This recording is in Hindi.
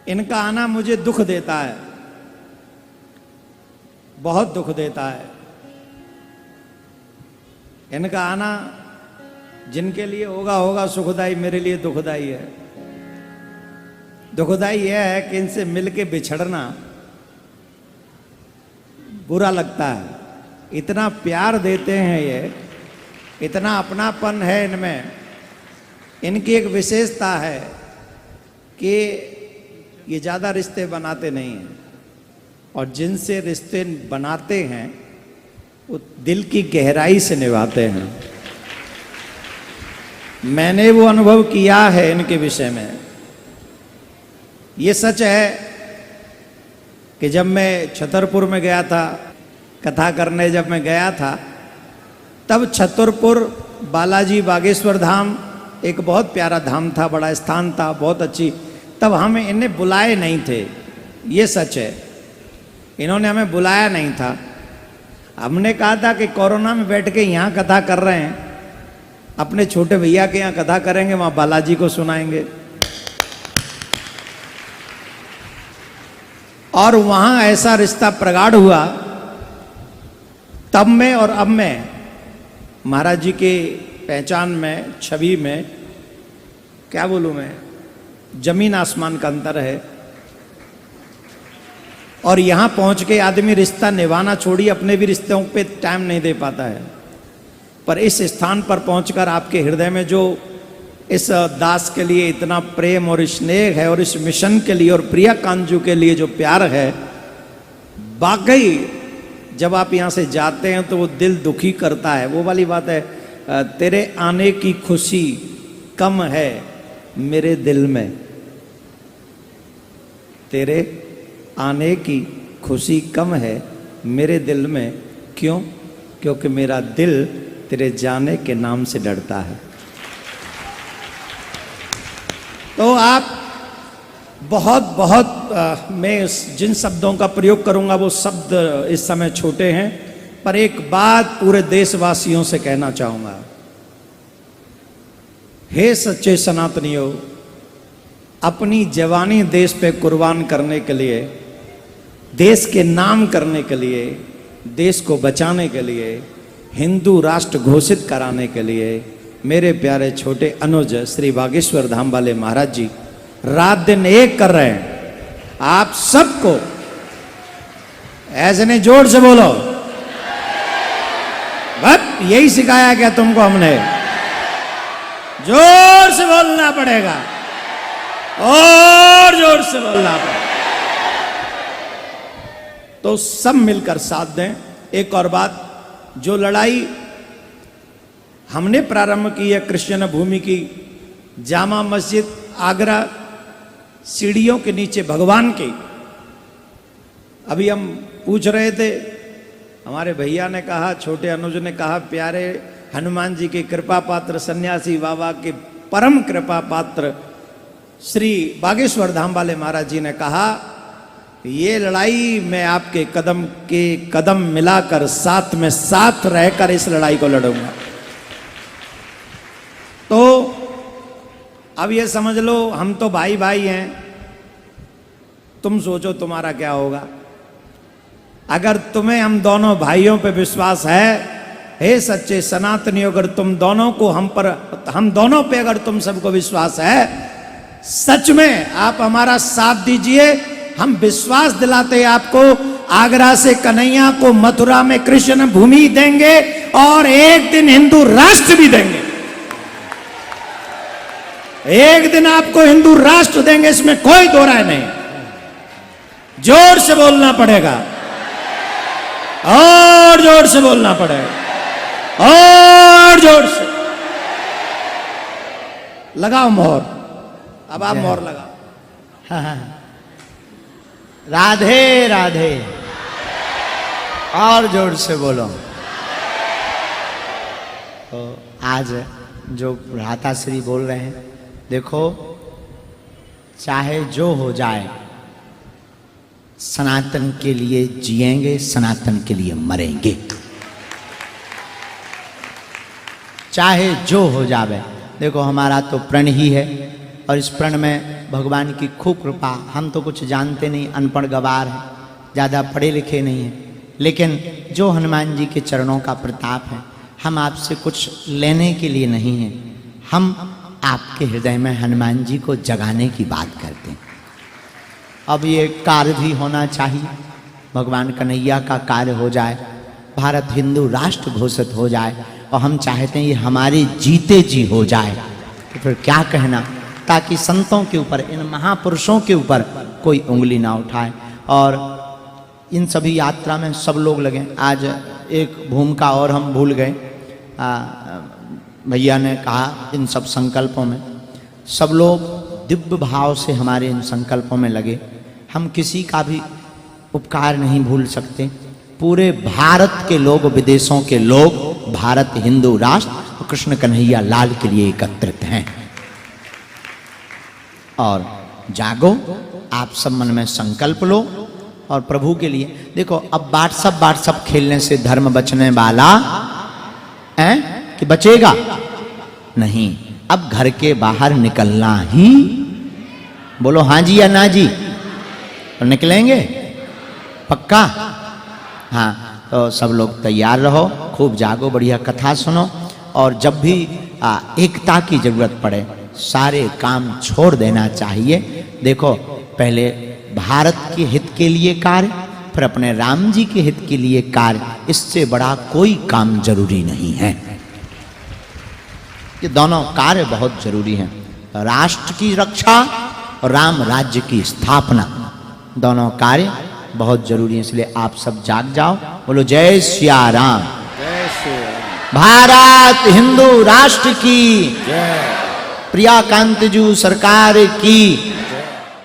इनका आना मुझे दुख देता है, बहुत दुख देता है। इनका आना जिनके लिए होगा होगा सुखदाई, मेरे लिए दुखदाई है। दुखदाई यह है कि इनसे मिलके बिछड़ना बुरा लगता है। इतना प्यार देते हैं ये, इतना अपनापन है इनमें। इनकी एक विशेषता है कि ये ज़्यादा रिश्ते बनाते नहीं हैं, और जिनसे रिश्ते बनाते हैं वो दिल की गहराई से निभाते हैं। मैंने वो अनुभव किया है इनके विषय में। ये सच है कि जब मैं छतरपुर में गया था कथा करने, जब मैं गया था तब छतरपुर बालाजी बागेश्वर धाम एक बहुत प्यारा धाम था, बड़ा स्थान था, बहुत अच्छी। तब हम इन्हें बुलाए नहीं थे, ये सच है। इन्होंने हमें बुलाया नहीं था। हमने कहा था कि कोरोना में बैठ के यहाँ कथा कर रहे हैं, अपने छोटे भैया के यहाँ कथा करेंगे, वहाँ बालाजी को सुनाएंगे। और वहाँ ऐसा रिश्ता प्रगाढ़ हुआ तब में और अब में, महाराज जी के पहचान में, छवि में, क्या बोलूँ मैं, जमीन आसमान का अंतर है। और यहाँ पहुँच के आदमी रिश्ता निभाना छोड़िए, अपने भी रिश्तों पे टाइम नहीं दे पाता है। पर इस स्थान पर पहुंचकर आपके हृदय में जो इस दास के लिए इतना प्रेम और स्नेह है, और इस मिशन के लिए और प्रिया कांजू के लिए जो प्यार है, वाकई जब आप यहाँ से जाते हैं तो वो दिल दुखी करता है। वो वाली बात है, तेरे आने की खुशी कम है मेरे दिल में, तेरे आने की खुशी कम है मेरे दिल में। क्यों? क्योंकि मेरा दिल तेरे जाने के नाम से डरता है। तो आप बहुत बहुत मैं जिन शब्दों का प्रयोग करूंगा वो शब्द इस समय छोटे हैं, पर एक बात पूरे देशवासियों से कहना चाहूंगा। हे सच्चे सनातनियों, अपनी जवानी देश पे कुर्बान करने के लिए, देश के नाम करने के लिए, देश को बचाने के लिए, हिंदू राष्ट्र घोषित कराने के लिए मेरे प्यारे छोटे अनुज श्री बागेश्वर धाम वाले महाराज जी रात दिन एक कर रहे हैं। आप सबको ऐसे नहीं, जोर से बोलो, बस यही सिखाया क्या तुमको हमने? जोर से बोलना पड़ेगा, और जोर से बोलना पड़ेगा। तो सब मिलकर साथ दें। एक और बात, जो लड़ाई हमने प्रारंभ की है क्रिश्चियन भूमि की, जामा मस्जिद आगरा, सीढ़ियों के नीचे भगवान की, अभी हम पूछ रहे थे, हमारे भैया ने कहा, छोटे अनुज ने कहा, प्यारे हनुमान जी के कृपा पात्र सन्यासी बाबा के परम कृपा पात्र श्री बागेश्वर धाम वाले महाराज जी ने कहा, ये लड़ाई मैं आपके कदम के कदम मिलाकर साथ में साथ रहकर इस लड़ाई को लड़ूंगा। तो अब ये समझ लो, हम तो भाई भाई हैं। तुम सोचो तुम्हारा क्या होगा। अगर तुम्हें हम दोनों भाइयों पे विश्वास है, हे सच्चे सनातनियों, अगर तुम दोनों को हम दोनों पे अगर तुम सबको विश्वास है, सच में आप हमारा साथ दीजिए। हम विश्वास दिलाते आपको, आगरा से कन्हैया को मथुरा में कृष्ण भूमि देंगे, और एक दिन हिंदू राष्ट्र भी देंगे। एक दिन आपको हिंदू राष्ट्र देंगे, इसमें कोई दो राय नहीं। जोर से बोलना पड़ेगा, और जोर से बोलना पड़ेगा, और जोर से लगाओ मोहर। अब आप मोहर लगाओ। हाँ हाँ, राधे राधे, और जोर से बोलो। तो आज जो भ्राता श्री बोल रहे हैं, देखो, चाहे जो हो जाए, सनातन के लिए जिएंगे, सनातन के लिए मरेंगे। चाहे जो हो जावे। देखो, हमारा तो प्रण ही है, और इस प्रण में भगवान की खूब कृपा। हम तो कुछ जानते नहीं, अनपढ़ गवार हैं, ज़्यादा पढ़े लिखे नहीं हैं, लेकिन जो हनुमान जी के चरणों का प्रताप है, हम आपसे कुछ लेने के लिए नहीं हैं, हम आपके हृदय में हनुमान जी को जगाने की बात करते हैं। अब ये कार्य भी होना चाहिए, भगवान कन्हैया का कार्य हो जाए, भारत हिंदू राष्ट्र घोषित हो जाए, और हम चाहते हैं ये हमारे जीते जी हो जाए, तो फिर क्या कहना, ताकि संतों के ऊपर, इन महापुरुषों के ऊपर कोई उंगली ना उठाए। और इन सभी यात्रा में सब लोग लगे। आज एक भूमिका और हम भूल गए, भैया ने कहा इन सब संकल्पों में सब लोग दिव्य भाव से हमारे इन संकल्पों में लगे। हम किसी का भी उपकार नहीं भूल सकते। पूरे भारत के लोग, विदेशों के लोग भारत हिंदू राष्ट्र और कृष्ण कन्हैया लाल के लिए एकत्रित हैं। और जागो, आप सब मन में संकल्प लो और प्रभु के लिए। देखो, अब व्हाट्सअप खेलने से धर्म बचने वाला है कि बचेगा नहीं। अब घर के बाहर निकलना ही, बोलो हाँ जी या ना जी, और निकलेंगे पक्का। हाँ, तो सब लोग तैयार रहो, खूब जागो, बढ़िया कथा सुनो, और जब भी एकता की जरूरत पड़े सारे काम छोड़ देना चाहिए। देखो, पहले भारत के हित के लिए कार्य, फिर अपने राम जी के हित के लिए कार्य, इससे बड़ा कोई काम जरूरी नहीं है। ये दोनों कार्य बहुत जरूरी हैं, राष्ट्र की रक्षा और राम राज्य की स्थापना, दोनों कार्य बहुत जरूरी है। इसलिए आप सब जाग जाओ, बोलो जय सिया राम, जय श्री राम। भारत हिंदू राष्ट्र की जय। प्रिया कांत जू सरकार की